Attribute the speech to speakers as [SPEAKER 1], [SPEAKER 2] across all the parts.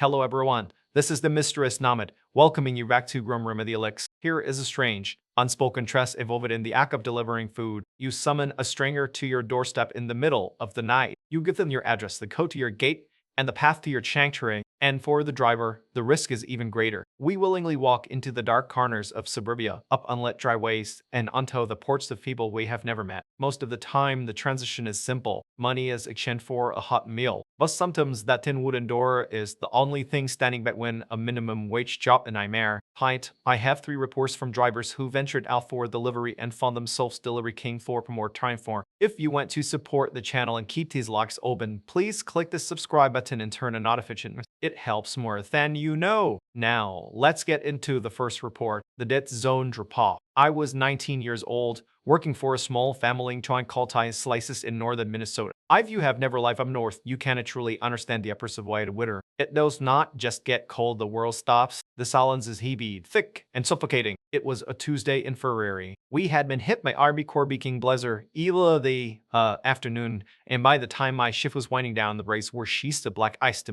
[SPEAKER 1] Hello everyone, this is the Mistress Nomad, welcoming you back to Grum Remedialix. Here is a strange, unspoken trust evolved in the act of delivering food. You summon a stranger to your doorstep in the middle of the night. You give them your address, the code to your gate, and the path to your sanctuary. And for the driver, the risk is even greater. We willingly walk into the dark corners of suburbia, up unlit driveways, and onto the porches of people we have never met. Most of the time, the transition is simple. Money is exchanged for a hot meal. But sometimes that tin wooden door is the only thing standing between a minimum wage job and nightmare. I have 3 reports from drivers who ventured out for delivery and found themselves delivery king for more time for. If you want to support the channel and keep these locks open, please click the subscribe button and turn on notifications. It helps more than you know. Now, let's get into the first report, the dead zone drop-off. I was 19 years old, working for a small family trying called slices in northern Minnesota. If you have never lived up north, you cannot truly understand the oppressive way of winter. It does not just get cold, the world stops. The silence is heavy, thick, and suffocating. It was a Tuesday in February. We had been hit by Army Corps King blizzard the afternoon, and by the time my shift was winding down, the rays were sheets of black iced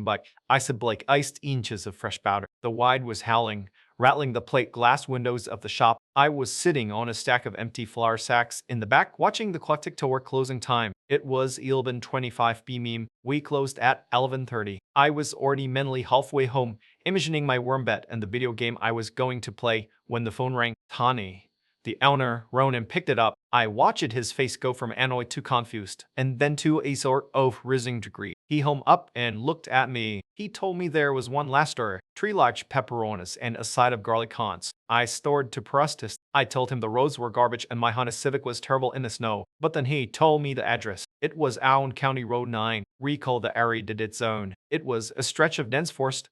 [SPEAKER 1] inches of fresh powder. The wind was howling, rattling the plate glass windows of the shop. I was sitting on a stack of empty flour sacks in the back, watching the clock tick toward closing time. It was 11:25 p.m. We closed at 11:30. I was already mentally halfway home, imagining my warm bed and the video game I was going to play, when the phone rang. Tani, the owner, Ronan, picked it up. I watched his face go from annoyed to confused, and then to a sort of rising degree. He hung up and looked at me. He told me there was one last order, 3 large pepperonis and a side of garlic cons. I started to protest. I told him the roads were garbage and my Honda Civic was terrible in the snow. But then he told me the address. It was Allen County Road 9, recall the area dead zone. It was a stretch of dense forest,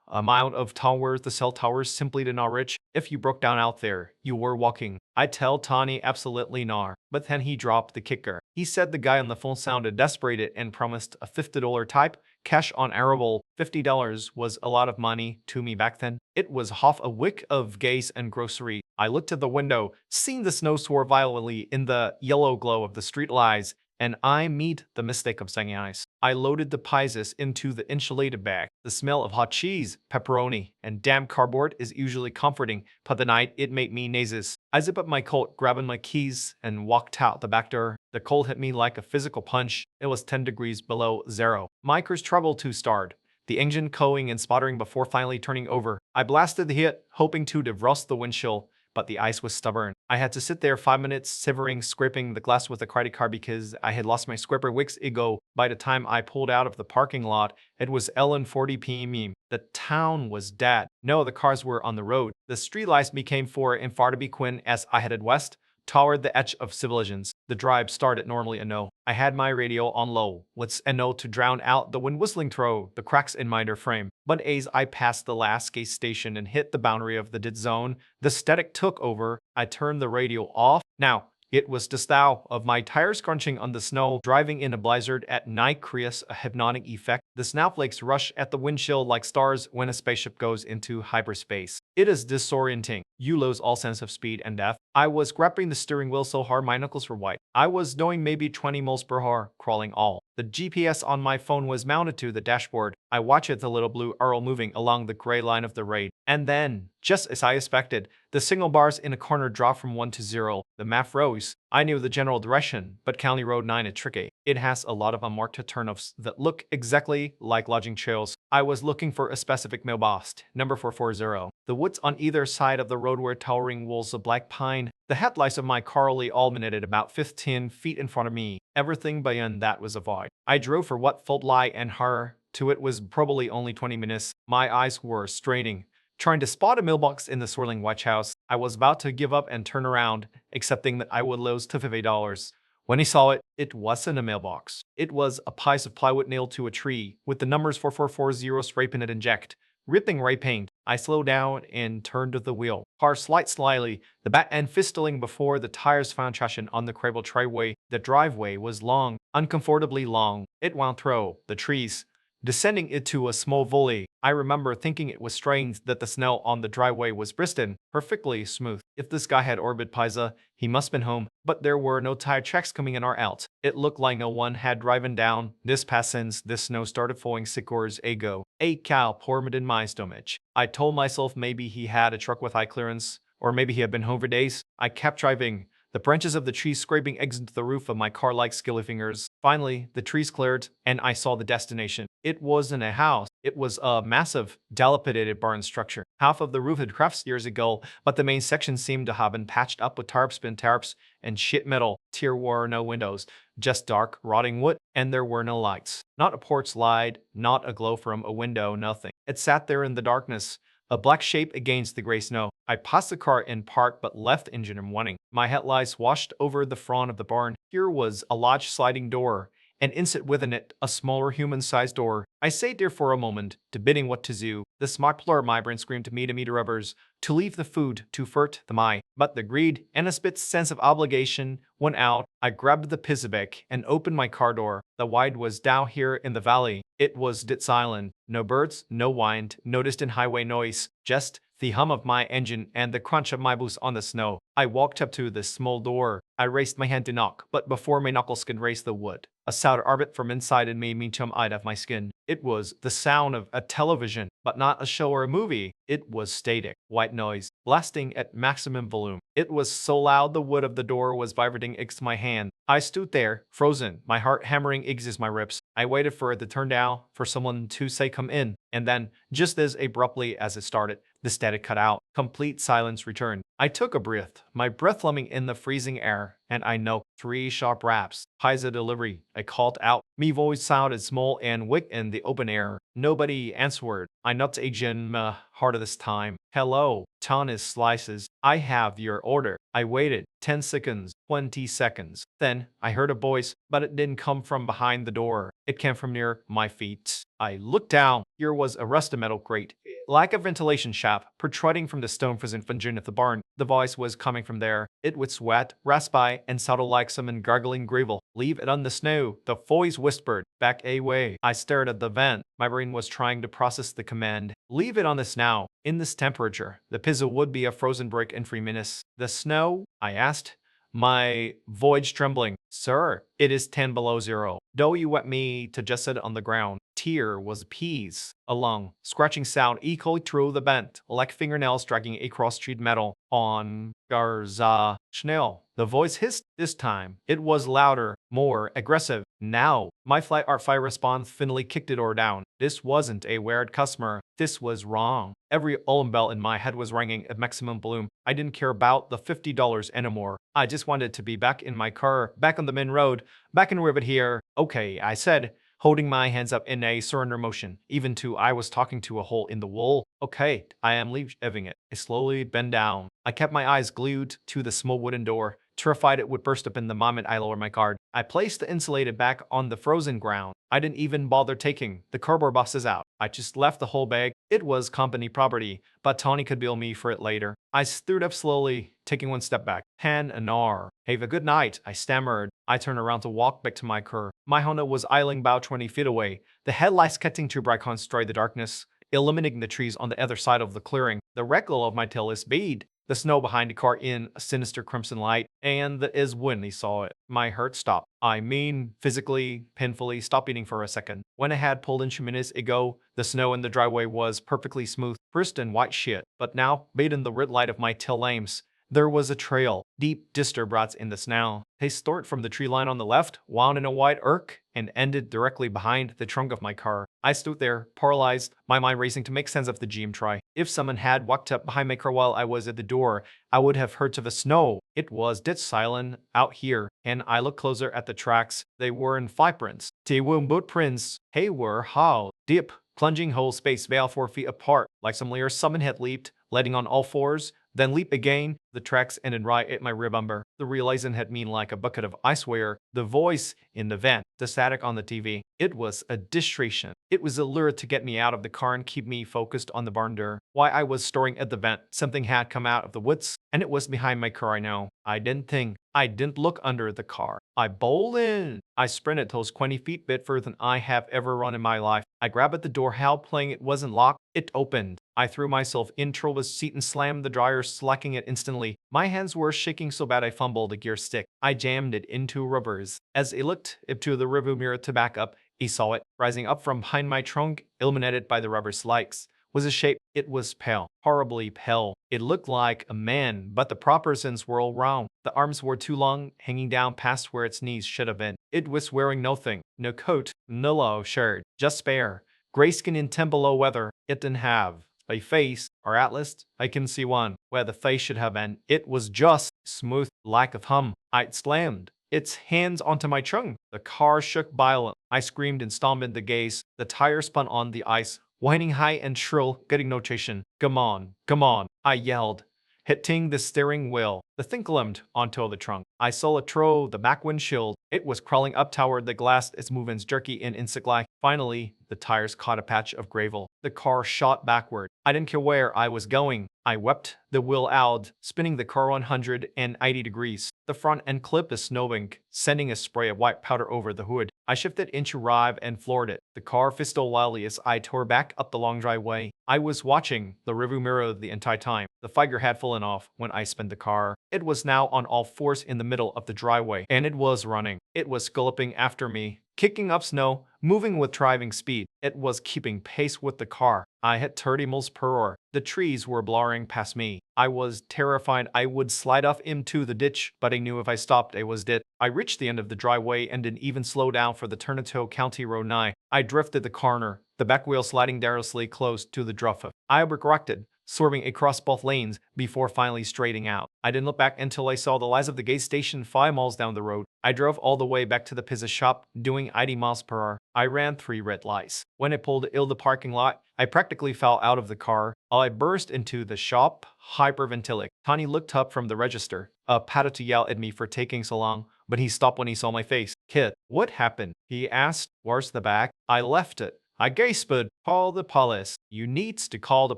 [SPEAKER 1] a mile of towers. The cell towers simply did not reach. If you broke down out there, you were walking. I tell Tani absolutely not. But then he dropped the kicker. He said the guy on the phone sounded desperate and promised a $50 type cash on arrival. $50 was a lot of money to me back then. It was half a week of gas and grocery. I looked at the window, seeing the snow soar violently in the yellow glow of the street lights, and I made the mistake of saying ice. I loaded the pizzas into the insulated bag. The smell of hot cheese, pepperoni, and damp cardboard is usually comforting, but the night it made me nauseous. I zipped up my coat, grabbing my keys, and walked out the back door. The cold hit me like a physical punch. It was 10 degrees below zero. My car's trouble to start, the engine cooing and sputtering before finally turning over. I blasted the heat, hoping to defrost the windshield, but the ice was stubborn. I had to sit there 5 minutes, scraping the glass with a credit card because I had lost my scraper weeks ago. By the time I pulled out of the parking lot, it was 11:40 p.m. The town was dead. No, the cars were on the road. The streetlights became far and far to be quin as I headed west, toward the edge of civilizations. The drive started normally enough. I had my radio on low, with enough to drown out the wind whistling through the cracks in my door frame. But as I passed the last gas station and hit the boundary of the dead zone, the static took over. I turned the radio off. Now, it was the style of my tires crunching on the snow. Driving in a blizzard at night creates a hypnotic effect. The snowflakes rush at the windshield like stars when a spaceship goes into hyperspace. It is disorienting. You lose all sense of speed and depth. I was grabbing the steering wheel so hard my knuckles were white. I was doing maybe 20 miles per hour, crawling all. The GPS on my phone was mounted to the dashboard. I watched the little blue arrow moving along the gray line of the road. And then, just as I expected, the signal bars in a corner dropped from 1 to 0. The map froze. I knew the general direction, but County Road 9 is tricky. It has a lot of unmarked turnoffs that look exactly like lodging trails. I was looking for a specific mailbox, number 440. The woods on either side of the road were towering walls of black pine. The headlights of my car only illuminated about 15 feet in front of me. Everything beyond that was a void. I drove for what felt like an hour. To it was probably only 20 minutes. My eyes were straining, trying to spot a mailbox in the swirling white house. I was about to give up and turn around, accepting that I would lose to $50. When he saw it, it wasn't a mailbox. It was a piece of plywood nailed to a tree, with the numbers 4440 scraping it inject, ripping ray paint. I slowed down and turned to the wheel. Car slid slightly, the back end fizzling before the tires found traction on the gravel driveway. The driveway was long, uncomfortably long. It wound through the trees, descending it to a small valley. I remember thinking it was strange that the snow on the driveway was pristine, perfectly smooth. If this guy had orbited Pisa, he must been home, but there were no tire tracks coming in or out. It looked like no one had driven down this path since the snow started falling 6 hours ago. A cow poured in my stomach. I told myself maybe he had a truck with high clearance, or maybe he had been home for days. I kept driving, the branches of the trees scraping eggs into the roof of my car like skilly fingers. Finally, the trees cleared, and I saw the destination. It wasn't a house. It was a massive, dilapidated barn structure. Half of the roof had cracks years ago, but the main section seemed to have been patched up with tarps and sheet metal. There were no windows, just dark, rotting wood, and there were no lights. Not a porch light, not a glow from a window, nothing. It sat there in the darkness, a black shape against the gray snow. I passed the car in park but left the engine running. My headlights washed over the front of the barn. Here was a large sliding door, and inside within it, a smaller human-sized door. I sat there for a moment, debating what to do. The smart plur my brain screamed to me to meet rubbers, to leave the food, to furt the my. But the greed and a spit sense of obligation went out. I grabbed the pizzaback and opened my car door. The wind was down here in the valley. It was dead silent. No birds, no wind, no distant highway noise, just the hum of my engine and the crunch of my boots on the snow. I walked up to the small door. I raised my hand to knock, but before my knuckles could raise the wood, a sound arbit from inside and made me jump out of my skin. It was the sound of a television, but not a show or a movie. It was static, white noise, blasting at maximum volume. It was so loud the wood of the door was vibrating against my hand. I stood there, frozen, my heart hammering against my ribs. I waited for it to turn down, for someone to say come in, and then, just as abruptly as it started, the static cut out. Complete silence returned. I took a breath, my breath lumbering in the freezing air, and I knocked 3 sharp raps. Pizza delivery, I called out. My voice sounded small and weak in the open air. Nobody answered. I knocked again, harder this time. Hello, Thomas Slices. I have your order. I waited 10 seconds, 20 seconds. Then I heard a voice, but it didn't come from behind the door. It came from near my feet. I looked down. Here was a rusted metal crate, like a ventilation shaft, protruding from the stone-frozen foundation of the barn. The voice was coming from there. It was wet, raspy, and sounded like some gargling gravel. Leave it on the snow, the voice whispered. Back away. I stared at the vent. My brain was trying to process the command. Leave it on the snow. In this temperature, the pizza would be a frozen brick in 3 minutes. The snow? I asked, my voice trembling. Sir, it is 10 below zero. Though you want me to just sit on the ground. Tear was peace. A long, scratching sound echoed through the vent, like fingernails dragging across street metal. On Garza Schnell. The voice hissed this time. It was louder, more aggressive. Now, my flight art fire response finally kicked the door down. This wasn't a weird customer. This was wrong. Every alarm bell in my head was ringing at maximum volume. I didn't care about the $50 anymore. I just wanted to be back in my car, back on the main road, back in Rivet here. Okay, I said, holding my hands up in a surrender motion. Even to I was talking to a hole in the wall. Okay, I am leaving it. I slowly bent down. I kept my eyes glued to the small wooden door, terrified it would burst open the moment I lowered my card. I placed the insulated bag on the frozen ground. I didn't even bother taking the cardboard boxes out. I just left the whole bag. It was company property, but Tony could bill me for it later. I stood up slowly, taking one step back. Pan an hour. Have a good night, I stammered. I turned around to walk back to my car. My Honda was idling about 20 feet away. The headlights cutting too bright destroyed the darkness, illuminating the trees on the other side of the clearing. The reckle of my tail is bead. The snow behind the car in a sinister crimson light, and that is when he saw it. My heart stopped. I mean, physically, painfully, stopped beating for a second. When I had pulled in 2 minutes ago, the snow in the driveway was perfectly smooth, pristine white shit. But now, bathed in the red light of my tail lamps, there was a trail, deep, distant ruts in the snow. They started from the tree line on the left, wound in a wide arc, and ended directly behind the trunk of my car. I stood there, paralyzed, my mind racing to make sense of the GM try. If someone had walked up behind my car while I was at the door, I would have heard of the snow. It was dead silent out here, and I looked closer at the tracks. They weren't footprints. They were boot prints. They were how deep, plunging holes spaced about 4 feet apart, like some layer someone had leaped, letting on all fours. then leap again. The tracks ended right at my rear bumper. The realizing hit me like a bucket of ice wire. The voice in the vent, the static on the TV. It was a distraction. It was a lure to get me out of the car and keep me focused on the barn door. While I was staring at the vent, something had come out of the woods, and it was behind my car. I know. I didn't think. I didn't look under the car. I bowled in. I sprinted those 20 feet bit further than I have ever run in my life. I grabbed at the door, how playing it wasn't locked. It opened. I threw myself into the seat and slammed the dryer, slacking it instantly. My hands were shaking so bad I fumbled the gear stick. I jammed it into rubbers. As I looked up to the rearview mirror to back up, I saw it, rising up from behind my trunk, illuminated by the rubber spikes. Was a shape. It was pale, horribly pale. It looked like a man, but the proportions were all wrong. The arms were too long, hanging down past where its knees should have been. It was wearing nothing, no coat, no low shirt, just spare, gray skin in 10 below weather. It didn't have a face, or at least I can see one, where the face should have been. It was just smooth, like a thumb. I slammed its hands onto my trunk. The car shook violently. I screamed and stomped in the gas. The tire spun on the ice, whining high and shrill, getting no traction. Come on, I yelled, hitting the steering wheel. The thing glummed onto the trunk. I saw it through the back windshield. It was crawling up toward the glass, its movements jerky and insect-like. Finally, the tires caught a patch of gravel. The car shot backward. I didn't care where I was going. I whipped the wheel out, spinning the car 180 degrees. The front end clip is snowing, sending a spray of white powder over the hood. I shifted into drive and floored it. The car fistled wildly as I tore back up the long driveway. I was watching the rearview mirror the entire time. The figure had fallen off when I spun the car. It was now on all fours in the middle of the driveway, and it was running. It was galloping after me, kicking up snow, moving with driving speed. It was keeping pace with the car. I hit 30 miles per hour. The trees were blurring past me. I was terrified I would slide off into the ditch, but I knew if I stopped I was dead. I reached the end of the driveway and didn't even slow down for the turn into County Road 9. I drifted the corner, the back wheel sliding dangerously close to the drift. I regretted swerving across both lanes before finally straightening out. I didn't look back until I saw the lights of the gas station 5 miles down the road. I drove all the way back to the pizza shop, doing 80 miles per hour. I ran 3 red lights. When I pulled in the parking lot, I practically fell out of the car. I burst into the shop, hyperventilating. Tony looked up from the register, patted to yell at me for taking so long, but he stopped when he saw my face. Kid, what happened? He asked. Where's the bag? I left it. I gasped. Call the police. You needs to call the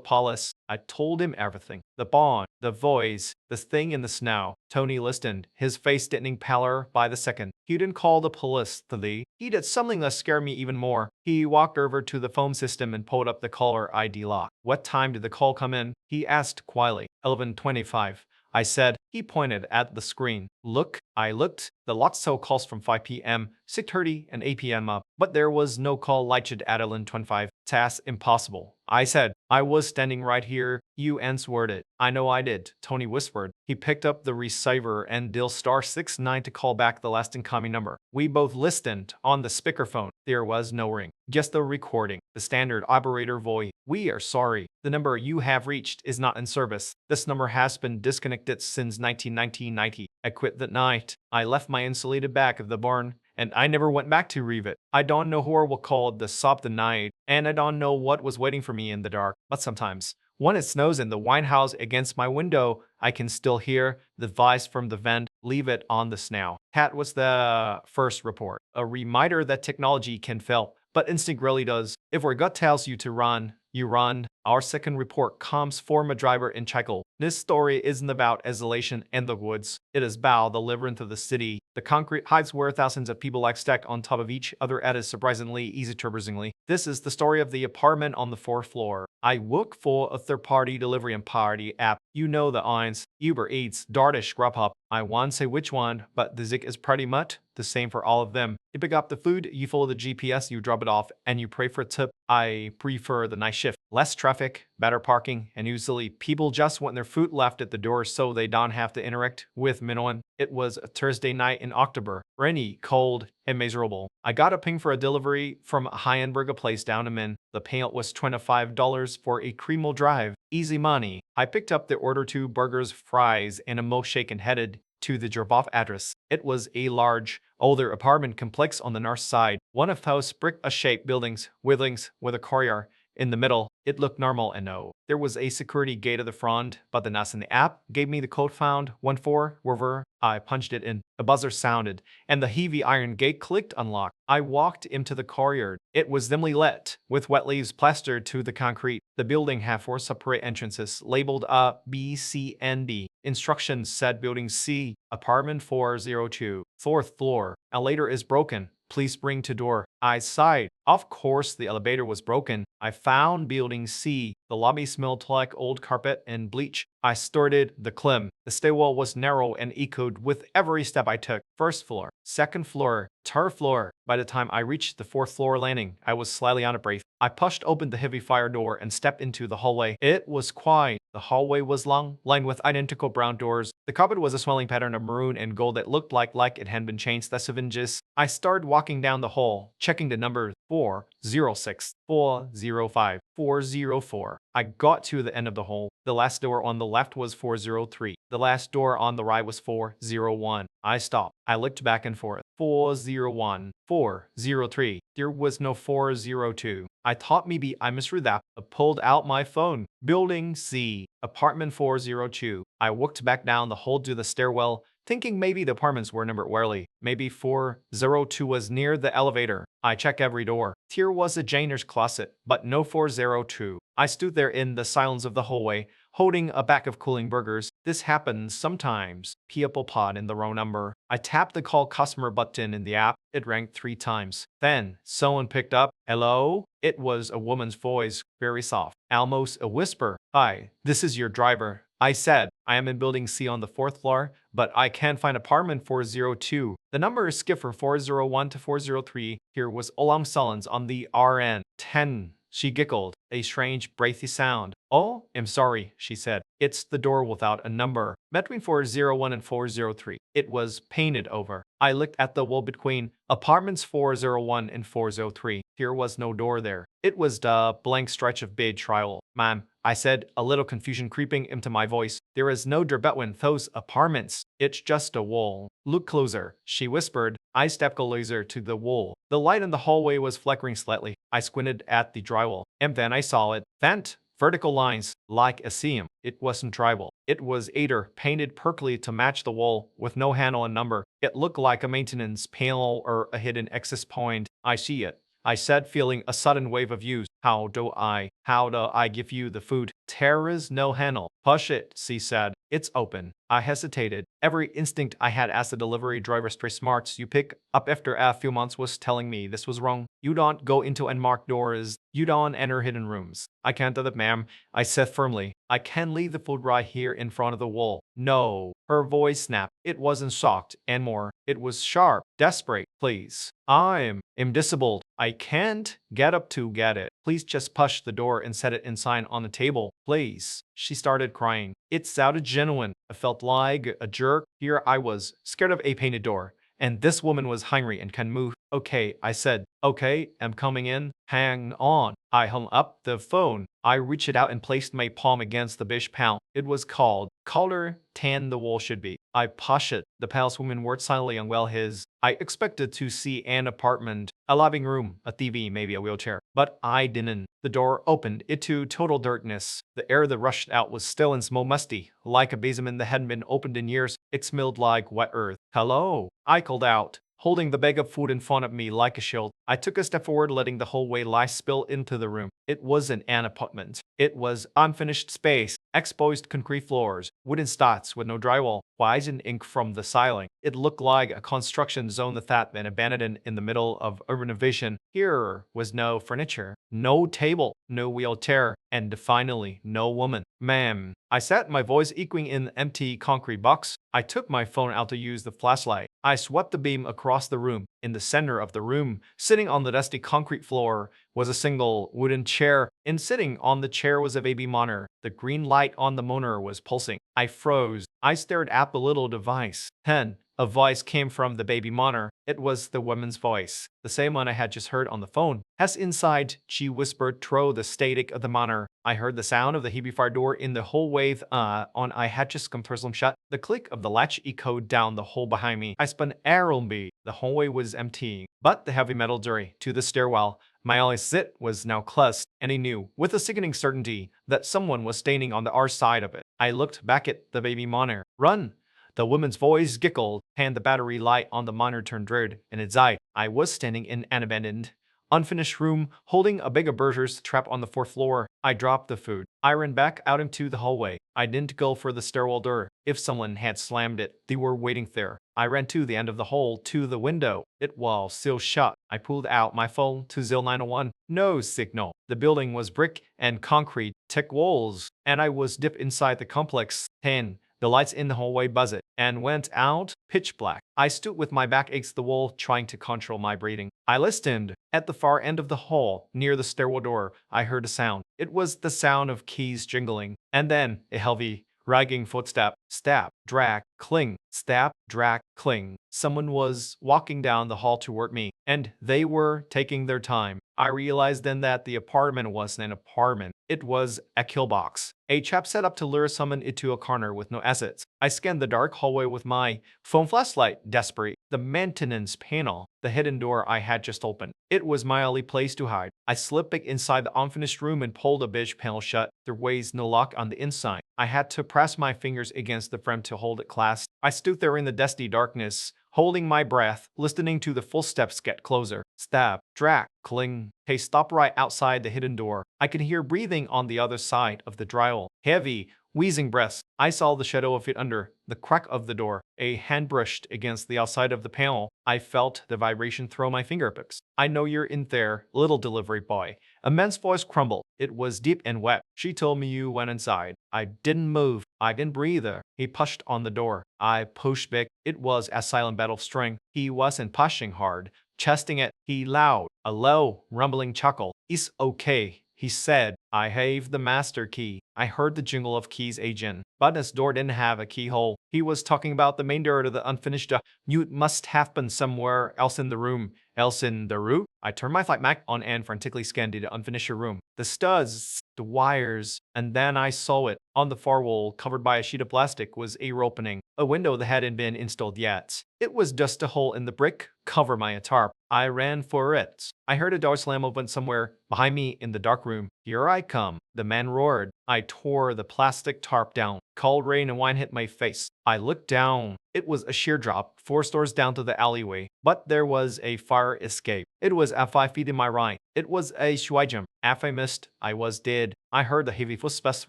[SPEAKER 1] police. I told him everything. The bond, the voice, the thing in the snow. Tony listened, his face getting paler by the second. He didn't call the police, Lee. He did something that scared me even more. He walked over to the phone system and pulled up the caller ID lock. What time did the call come in? He asked quietly. 11:25. I said. He pointed at the screen. Look. I looked. The lock saw calls from 5 p.m., 6:30, and 8 p.m. up, but there was no call lighted at 11:25. Task impossible. I said. I was standing right here. You answered it. I know I did, Tony whispered. He picked up the receiver and dialed *69 to call back the last incoming number. We both listened on the speakerphone. There was no ring, just the recording. The standard operator voice. We are sorry. The number you have reached is not in service. This number has been disconnected since 1990. I quit that night. I left my insulated back of the barn, and I never went back to read it. I don't know who will call the sop the night, and I don't know what was waiting for me in the dark. But sometimes, when it snows in the wine house against my window, I can still hear the voice from the vent. Leave it on the snow. That was the first report. A reminder that technology can fail, but instinct really does. If your gut tells you to run, you run. Our second report comes from a driver in Chicago. This story isn't about isolation in the woods. It is about the labyrinth of the city. The concrete heights where thousands of people like stacked on top of each other at a surprisingly easy traversingly. This is the story of the apartment on the 4th floor. I work for a third-party delivery and party app. You know the eins, Uber Eats, DoorDash, Grubhub. I won't say which one, but the zig is pretty much the same for all of them. You pick up the food, you follow the GPS, you drop it off, and you pray for a tip. I prefer the night shift. Less traffic, better parking, and usually people just want their food left at the door so they don't have to interact with anyone. It was a Thursday night in October. Rainy, cold, and miserable. I got a ping for a delivery from a high-end burger place down in Min. The payout was $25 for a creamo drive. Easy money. I picked up the order 2 burgers, fries, and a milkshake and headed to the drop-off address. It was a large, older apartment complex on the north side. One of those brick-shaped buildings with a courtyard in the middle. It looked normal and no There was a security gate at the front, but the NAS in the app gave me the code found 14 wherever. I punched it in. A buzzer sounded, and the heavy iron gate clicked unlock. I walked into the courtyard. It was dimly lit, with wet leaves plastered to the concrete. The building had 4 separate entrances, labeled A, B, C, and D. Instructions said Building C, Apartment 402, 4th floor. Elevator is broken. Please bring to door. I sighed. Of course, the elevator was broken. I found Building C. The lobby smelled like old carpet and bleach. I started the climb. The stairwell was narrow and echoed with every step I took. 1st floor, 2nd floor, 3rd floor. By the time I reached the 4th floor landing, I was slightly out of breath. I pushed open the heavy fire door and stepped into the hallway. It was quiet. The hallway was long, lined with identical brown doors. The carpet was a swelling pattern of maroon and gold that looked like it had been changed 7 inches. I started walking down the hall, checking the numbers 406, 405, 404. I got to the end of the hall. The last door on the left was 403. The last door on the right was 401. I stopped. I looked back and forth. 401, 403. There was no 402. I thought maybe I misread that. I pulled out my phone. Building C, Apartment 402. I walked back down the hall to the stairwell, thinking maybe the apartments were numbered weirdly. Maybe 402 was near the elevator. I checked every door. Here was a janitor's closet, but no 402. I stood there in the silence of the hallway, holding a bag of cooling burgers. This happens sometimes. People pod in the wrong number. I tapped the call customer button in the app. It rang 3 times. Then someone picked up. Hello? It was a woman's voice, very soft, almost a whisper. Hi, this is your driver. I said, I am in Building C on the 4th floor, but I can't find apartment 402. The number is skipped from 401 to 403. Here was alarm silence on the RN. 10. She giggled, a strange, breathy sound. Oh, I'm sorry, she said. It's the door without a number. Between 401 and 403. It was painted over. I looked at the wall between apartments 401 and 403. There was no door there. It was the blank stretch of beige trowel. Ma'am, I said, a little confusion creeping into my voice. There is no door between those apartments. It's just a wall. Look closer, she whispered. I stepped closer to the wall. The light in the hallway was flickering slightly. I squinted at the drywall, and then I saw it. Bent, vertical lines, like a seam. It wasn't drywall. It was either painted perfectly to match the wall, with no handle and number. It looked like a maintenance panel or a hidden access point. I see it, I said, feeling a sudden wave of use. How do I give you the food? There is no handle. Push it, she said. It's open. I hesitated. Every instinct I had as a delivery driver stray smarts you pick up after a few months was telling me this was wrong. You don't go into unmarked doors. You don't enter hidden rooms. I can't do that, ma'am, I said firmly. I can leave the food right here in front of the wall. No. Her voice snapped. It wasn't shocked and more. It was sharp, desperate. Please. I'm disabled. I can't get up to get it. Please just push the door and set it inside on the table. Please. She started crying. It sounded genuine. I felt like a jerk. Here I was, scared of a painted door. And this woman was hungry and can move. Okay, I said. Okay, I'm coming in. Hang on. I hung up the phone. I reached out and placed my palm against the beige panel. It was cold, colder than the wall should be. I pushed it. The palace woman worked silently on his. I expected to see an apartment, a living room, a TV, maybe a wheelchair. But I didn't. The door opened into total darkness. The air that rushed out was still and smell musty, like a basement that hadn't been opened in years. It smelled like wet earth. Hello, I called out, holding the bag of food in front of me like a shield. I took a step forward, letting the hallway light spill into the room. It wasn't an apartment. It was unfinished space, exposed concrete floors, wooden studs with no drywall, white and ink from the ceiling. It looked like a construction zone that had been abandoned in the middle of a renovation. Here was no furniture, no table, no wheelchair, and finally, no woman. Ma'am, I said, my voice echoing in the empty concrete box. I took my phone out to use the flashlight. I swept the beam across the room. In the center of the room, sitting on the dusty concrete floor, was a single wooden chair, and sitting on the chair was a baby monitor. The green light on the monitor was pulsing. I froze. I stared at the little device. Then, a voice came from the baby monitor. It was the woman's voice, the same one I had just heard on the phone. As inside, she whispered through the static of the monitor. I heard the sound of the heavy fire door in the hallway on I had just come to shut. The click of the latch echoed down the hall behind me. I spun airily. The hallway was empty, but the heavy metal door to the stairwell My only sit was now closed, and I knew, with a sickening certainty, that someone was standing on the other side of it. I looked back at the baby monitor. Run! The woman's voice giggled, and the battery light on the monitor turned red in its eye. I was standing in an abandoned, unfinished room, holding a bag of burgers trapped on the fourth floor. I dropped the food. I ran back out into the hallway. I didn't go for the stairwell door. If someone had slammed it, they were waiting there. I ran to the end of the hall to the window. It was still shut. I pulled out my phone to 0901. No signal. The building was brick and concrete, thick walls, and I was deep inside the complex. 10. The lights in the hallway buzzed and went out, pitch black. I stood with my back against the wall, trying to control my breathing. I listened. At the far end of the hall, near the stairwell door, I heard a sound. It was the sound of keys jingling, and then a heavy, dragging footstep. Stab, drag, cling, stab, drag, cling. Someone was walking down the hall toward me, and they were taking their time. I realized then that the apartment wasn't an apartment. It was a kill box. A trap set up to lure someone into a corner with no exits. I scanned the dark hallway with my phone flashlight, desperate. The maintenance panel, the hidden door I had just opened. It was my only place to hide. I slipped back inside the unfinished room and pulled the beige panel shut. There was no lock on the inside. I had to press my fingers against the frame to hold it clasped. I stood there in the dusty darkness, holding my breath, listening to the footsteps get closer. Stab, drag, cling. They stopped right outside the hidden door. I could hear breathing on the other side of the drywall. Heavy, wheezing breaths. I saw the shadow of it under the crack of the door. A hand brushed against the outside of the panel. I felt the vibration through my fingertips. I know you're in there, little delivery boy. A man's voice crumbled. It was deep and wet. She told me you went inside. I didn't move. I didn't breathe. He pushed on the door. I pushed back. It was a silent battle of strength. He wasn't pushing hard, chesting it. He loud, a low, rumbling chuckle. It's okay, he said. I have the master key. I heard the jingle of keys agent, but his door didn't have a keyhole. He was talking about the main door to the unfinished. Knew it must have been somewhere else in the room. Else in the room? I turned my flight Mac on and frantically scanned the unfinished room. The studs, the wires, and then I saw it. On the far wall, covered by a sheet of plastic, was a opening, a window that hadn't been installed yet. It was just a hole in the brick, covered by a tarp. I ran for it. I heard a door slam open somewhere behind me in the dark room. Here I come, the man roared. I tore the plastic tarp down. Cold rain and wine hit my face. I looked down. It was a sheer drop, 4 stores down to the alleyway. But there was a fire escape. It was at 5 feet in my right. It was a shy jump. If I missed, I was dead. I heard the heavy footsteps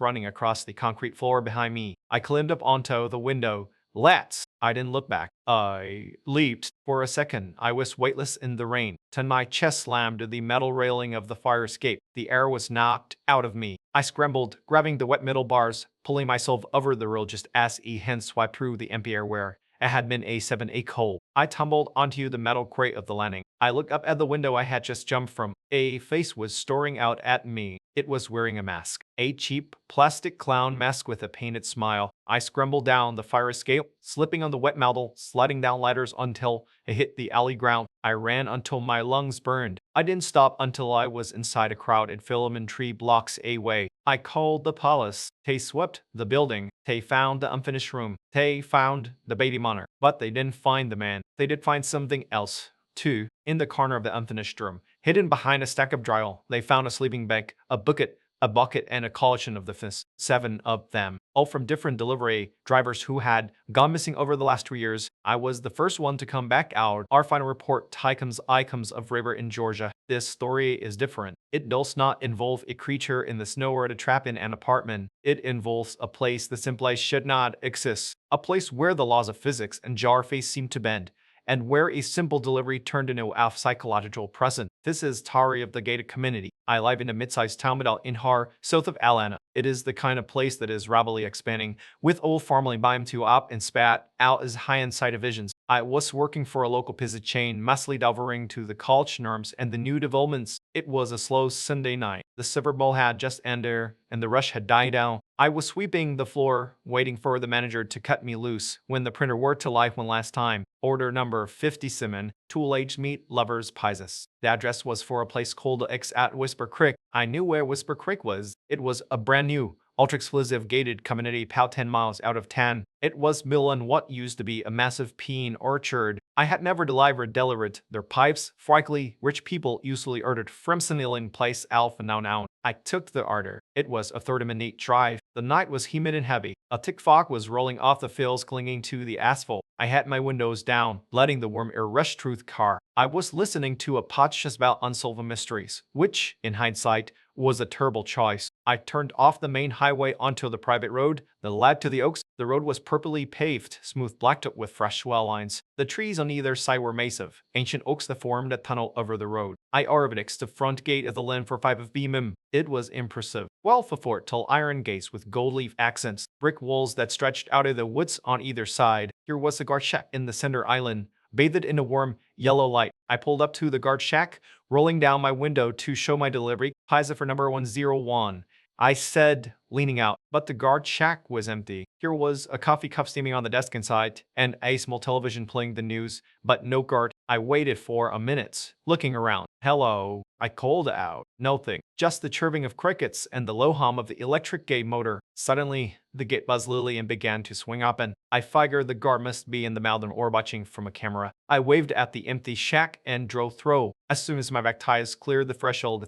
[SPEAKER 1] running across the concrete floor behind me. I climbed up onto the window. Let's! I didn't look back. I leaped. For a second, I was weightless in the rain. Then my chest slammed to the metal railing of the fire escape. The air was knocked out of me. I scrambled, grabbing the wet metal bars, pulling myself over the rail just as a hand swiped through the empty air where it had been a 7-8 hole. I tumbled onto the metal crate of the landing. I looked up at the window I had just jumped from. A face was staring out at me. It was wearing a mask. A cheap, plastic clown mask with a painted smile. I scrambled down the fire escape, slipping on the wet metal, sliding down ladders until it hit the alley ground. I ran until my lungs burned. I didn't stop until I was inside a crowded filament tree blocks away. I called the police. They swept the building. They found the unfinished room. They found the baby monitor. But they didn't find the man. They did find something else, too. In the corner of the unfinished room, hidden behind a stack of drywall, they found a sleeping bag, a bucket, and a collection of the fists. 7 of them, all from different delivery drivers who had gone missing over the last 2 years. I was the first one to come back out. Our final report icons of river in Georgia. This story is different. It does not involve a creature in the snow or a trap in an apartment. It involves a place that simply should not exist. A place where the laws of physics and geography seem to bend, and where a simple delivery turned into a psychological present. This is Tari of the gated community. I live in a mid-sized town in Har, south of Atlanta. It is the kind of place that is rapidly expanding, with old farmland buying to up and spat out as high-end side divisions. I was working for a local pizza chain, massively delvering to the culture norms and the new developments. It was a slow Sunday night. The Super Bowl had just ended, and the rush had died down. I was sweeping the floor, waiting for the manager to cut me loose, when the printer worked to life one last time. Order number 57, tool-aged meat lovers pizzas. The address was for a place called X at Whisper Creek. I knew where Whisper Creek was. It was a brand new, ultra-exclusive gated community about 10 miles out of town. It was mill in what used to be a massive pine orchard. I had never delivered their pipes. Frankly, rich people usually ordered from Sunilin Place Alpha now. I took the order. It was a 30-minute drive. The night was humid and heavy. A thick fog was rolling off the fields clinging to the asphalt. I had my windows down, letting the warm air rush through the car. I was listening to a podcast about unsolved mysteries, which, in hindsight, was a terrible choice. I turned off the main highway onto the private road that led to the oaks. The road was purplely paved, smooth blacktop with fresh swell lines. The trees on either side were massive, ancient oaks that formed a tunnel over the road. I arrived the front gate of the Linn for 5 of BMM. It was impressive. 12 tall iron gates with gold leaf accents, brick walls that stretched out of the woods on either side. Here was a guard shack in the center island, bathed in a warm, yellow light. I pulled up to the guard shack, rolling down my window to show my delivery. Pizza for number 101. I said, leaning out, but the guard shack was empty. Here was a coffee cup steaming on the desk inside, and a small television playing the news, but no guard. I waited for a minute, looking around. Hello, I called out. Nothing, just the chirping of crickets and the low hum of the electric gate motor. Suddenly, the gate buzzed lily and began to swing open. I figured the guard must be in the mountain or watching from a camera. I waved at the empty shack and drove through. As soon as my back tires cleared the threshold,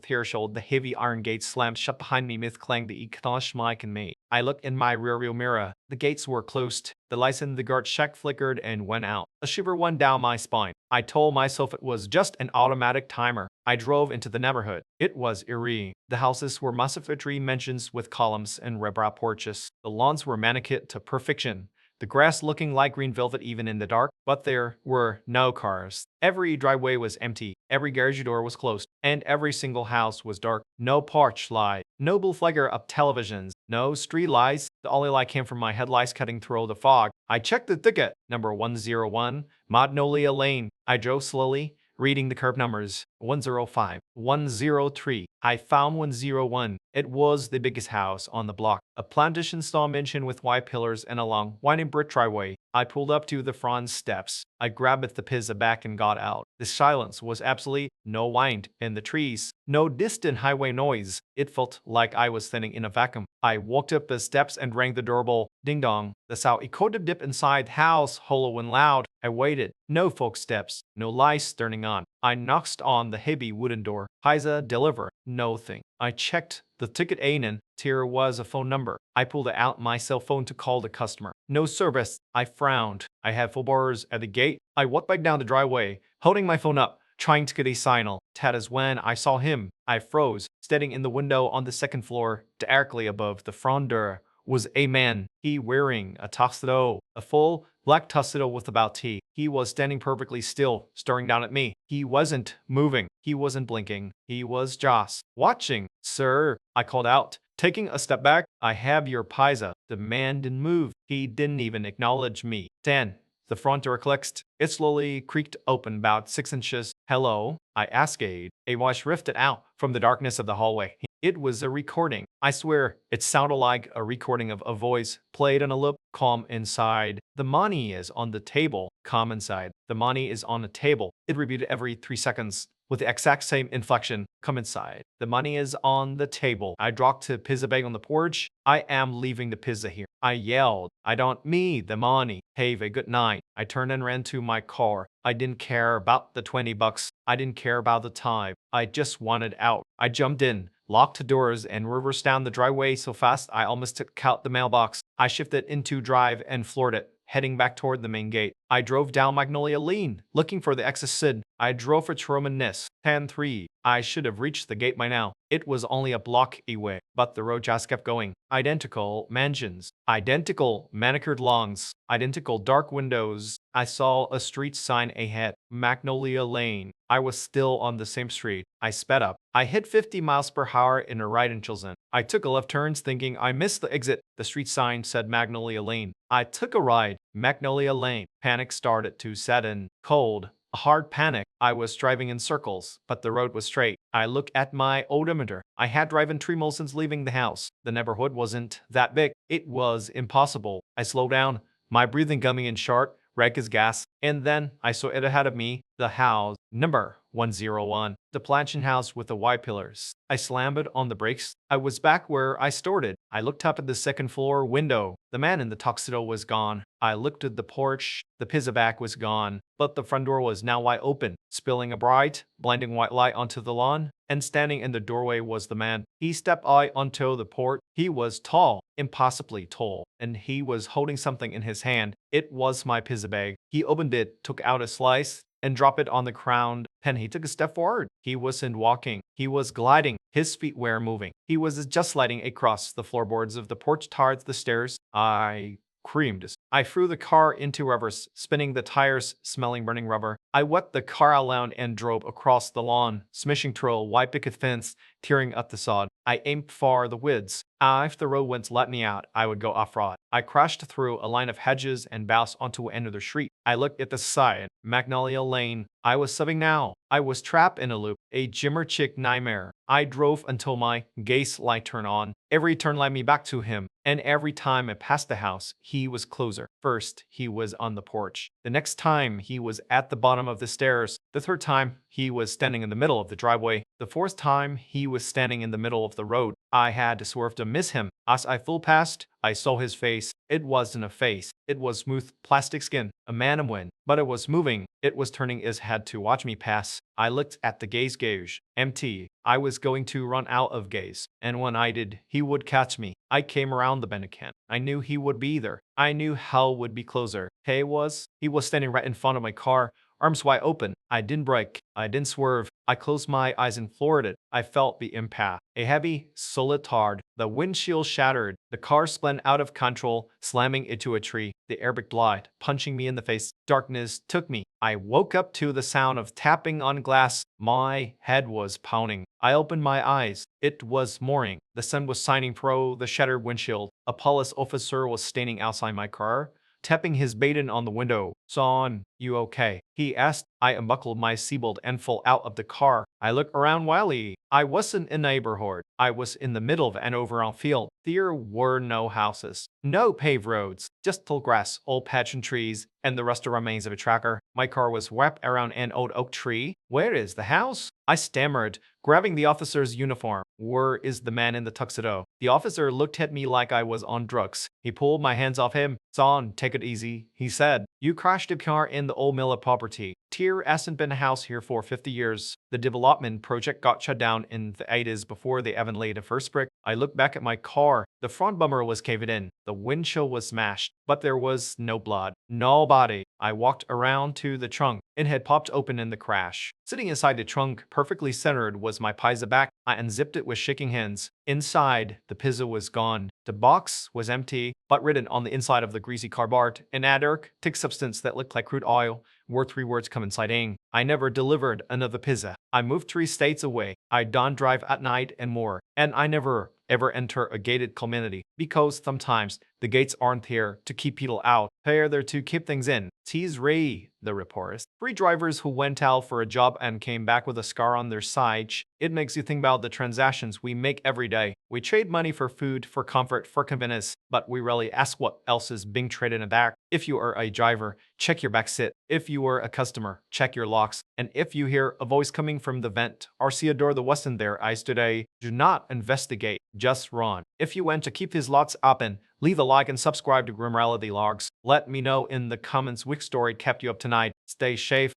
[SPEAKER 1] the heavy iron gate slammed shut behind me with clang the Mike and me. I looked in my rearview mirror. The gates were closed. The lights in the guard shack flickered and went out. A shiver went down my spine. I told myself it was just an automatic timer. I drove into the neighborhood. It was eerie. The houses were massive tree mansions with columns and red-brick porches. The lawns were manicured to perfection, the grass looking like green velvet even in the dark, but there were no cars. Every driveway was empty, every garage door was closed, and every single house was dark. No porch light, no blue flicker of televisions, no street lights. The only light came from my headlights cutting through the fog. I checked the ticket, number 101, Magnolia Lane. I drove slowly, reading the curb numbers. 105, 103. I found 101. It was the biggest house on the block. A plantation-style mansion with white pillars and a long, winding brick driveway. I pulled up to the front steps. I grabbed the pizza bag and got out. The silence was absolutely no wind in the trees, no distant highway noise. It felt like I was standing in a vacuum. I walked up the steps and rang the doorbell. Ding dong. The sound echoed deep inside the house, hollow and loud. I waited. No footsteps, no lights turning on. I knocked on the heavy wooden door. Pizza deliver. Nothing. I checked the ticket and there was a phone number. I pulled out my cell phone to call the customer. No service. I frowned. I had full bars at the gate. I walked back down the driveway, holding my phone up, trying to get a signal. That is when I saw him. I froze, standing in the window on the second floor, directly above the front door was a man. He wearing a tuxedo, a full black tuxedo with about T. He was standing perfectly still, staring down at me. He wasn't moving. He wasn't blinking. He was just watching. Sir, I called out, taking a step back. I have your pizza. The man didn't move. He didn't even acknowledge me. Then, the front door clicked. It slowly creaked open about 6 inches. Hello? I asked. A voice rifted out from the darkness of the hallway. It was a recording. I swear, it sounded like a recording of a voice played on a loop. Calm inside. The money is on the table. Calm inside. The money is on the table. It repeated every 3 seconds with the exact same inflection. Come inside. The money is on the table. I dropped the pizza bag on the porch. I am leaving the pizza here. I yelled. I don't need the money. Have a good night. I turned and ran to my car. I didn't care about the 20 bucks. I didn't care about the time. I just wanted out. I jumped in, locked the doors, and reversed down the driveway so fast I almost took out the mailbox. I shifted into drive and floored it, heading back toward the main gate. I drove down Magnolia Lane, looking for the exit. I drove for Truman Ness. 10-3. I should have reached the gate by now. It was only a block away, but the road just kept going. Identical mansions, identical manicured lawns, identical dark windows. I saw a street sign ahead, Magnolia Lane. I was still on the same street. I sped up. I hit 50 miles per hour in a right in Chilton. I took a left turn thinking I missed the exit. The street sign said Magnolia Lane. I took a right, Magnolia Lane. Panic started to set in. Cold. A hard panic. I was driving in circles, but the road was straight. I looked at my odometer. I had driven 3 miles since leaving the house. The neighborhood wasn't that big. It was impossible. I slowed down, my breathing coming in short, wreck as gas, and then I saw it ahead of me, the house, number 101. The plantation house with the white pillars. I slammed on the brakes. I was back where I stored it. I looked up at the second floor window. The man in the tuxedo was gone. I looked at the porch. The pizza bag was gone, but the front door was now wide open, spilling a bright, blinding white light onto the lawn. And standing in the doorway was the man. He stepped out onto the porch. He was tall, impossibly tall, and he was holding something in his hand. It was my pizza bag. He opened it, took out a slice, and dropped it on the ground. Then he took a step forward. He wasn't walking. He was gliding. His feet were moving. He was just sliding across the floorboards of the porch towards the stairs. I screamed. I threw the car into reverse, spinning the tires, smelling burning rubber. I whipped the car around and drove across the lawn, smashing through a white picket fence, tearing up the sod. I aimed for the woods. If the road wouldn't let me out, I would go off-road. I crashed through a line of hedges and bounced onto another street. I looked at the side, Magnolia Lane. I was subbing now. I was trapped in a loop, a Jimmer chick nightmare. I drove until my gaze light turned on. Every turn led me back to him, and every time I passed the house, he was closer. First, he was on the porch. The next time, he was at the bottom of the stairs. The third time, he was standing in the middle of the driveway. The fourth time, he was standing in the middle of the road. I had to swerve to miss him. As I flew past, I saw his face. It wasn't a face. It was smooth plastic skin, a mannequin, but it was moving. It was turning his head to watch me pass. I looked at the gaze gauge. Empty. I was going to run out of gaze, and when I did, he would catch me. I came around the bend again. I knew he would be there. I knew hell would be closer. He was standing right in front of my car, arms wide open. I didn't brake. I didn't swerve. I closed my eyes and floored it. I felt the impact. A heavy, solid thud. The windshield shattered. The car spun out of control, slamming into a tree. The airbag blind, punching me in the face. Darkness took me. I woke up to the sound of tapping on glass. My head was pounding. I opened my eyes. It was morning. The sun was shining through the shattered windshield. A police officer was standing outside my car, tapping his baton on the window. "Son, you okay?" he asked. I unbuckled my seatbelt and fell out of the car. I looked around wildly. I wasn't in a neighborhood. I was in the middle of an overgrown field. There were no houses, no paved roads, just tall grass, old patch and trees, and the rusted remains of a tracker. My car was wrapped around an old oak tree. "Where is the house?" I stammered, grabbing the officer's uniform. "Where is the man in the tuxedo?" The officer looked at me like I was on drugs. He pulled my hands off him. "Son, take it easy," he said. "You crashed a car in the old Miller property. There hasn't been a house here for 50 years. The development project got shut down in the 80s before they even laid the first brick." I looked back at my car. The front bumper was caved in. The windshield was smashed, but there was no blood. No body. I walked around to the trunk. It had popped open in the crash. Sitting inside the trunk, perfectly centered, was my pizza bag. I unzipped it with shaking hands. Inside, the pizza was gone. The box was empty, but written on the inside of the greasy cardboard, an dark, thick substance that looked like crude oil, were 3 words come inside ing. I never delivered another pizza. I moved 3 states away. I don't drive at night and more. And I never ever enter a gated community, because sometimes the gates aren't here to keep people out. They're there to keep things in. Tease Ray, the reports. 3 drivers who went out for a job and came back with a scar on their side. It makes you think about the transactions we make every day. We trade money for food, for comfort, for convenience, but we rarely ask what else is being traded in back. If you are a driver, check your back seat. If you are a customer, check your locks. And if you hear a voice coming from the vent or see a door that wasn't there eyes today, do not investigate, just run. If you want to keep his lots open, leave a like and subscribe to Grimrality Logs. Let me know in the comments which story kept you up tonight. Stay safe.